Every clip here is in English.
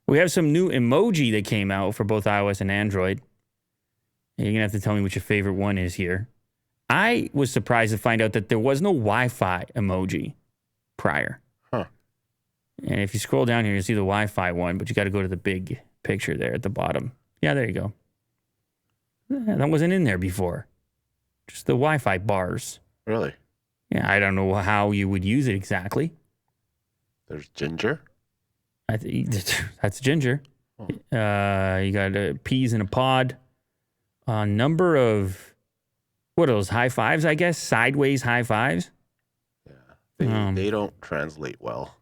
We have some new emoji that came out for both iOS and Android. You're going to have to tell me what your favorite one is here. I was surprised to find out that there was no Wi-Fi emoji prior. Huh. And if you scroll down here, you'll see the Wi-Fi one, but you got to go to the big picture there at the bottom. Yeah, there you go. That wasn't in there before. Just the Wi-Fi bars. Really? Yeah, I don't know how you would use it exactly. There's ginger? That's ginger. You got peas in a pod. A number of, what are those, high fives, I guess? Sideways high fives? Yeah. They don't translate well.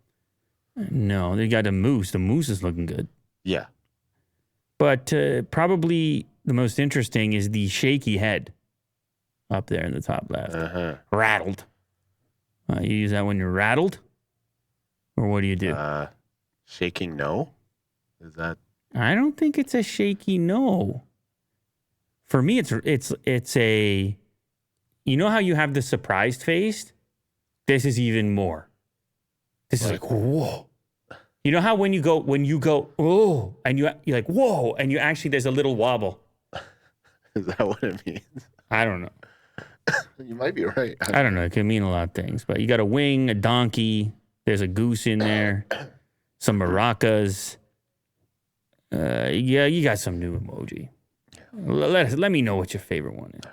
No, they got a moose. The moose is looking good. Yeah. But probably the most interesting is the shaky head up there in the top left. Rattled. You use that when you're rattled? Or what do you do? Shaking no? Is that? I don't think it's a shaky no. For me, it's a, you know how you have the surprised face? This is even more. This is like, whoa. You know how when you go, oh, and you're like, whoa, and you actually, there's a little wobble. Is that what it means? I don't know. You might be right. I don't know. It can mean a lot of things. But you got a wing, a donkey. There's a goose in there. Some maracas. Yeah, you got some new emoji. Let me know what your favorite one is.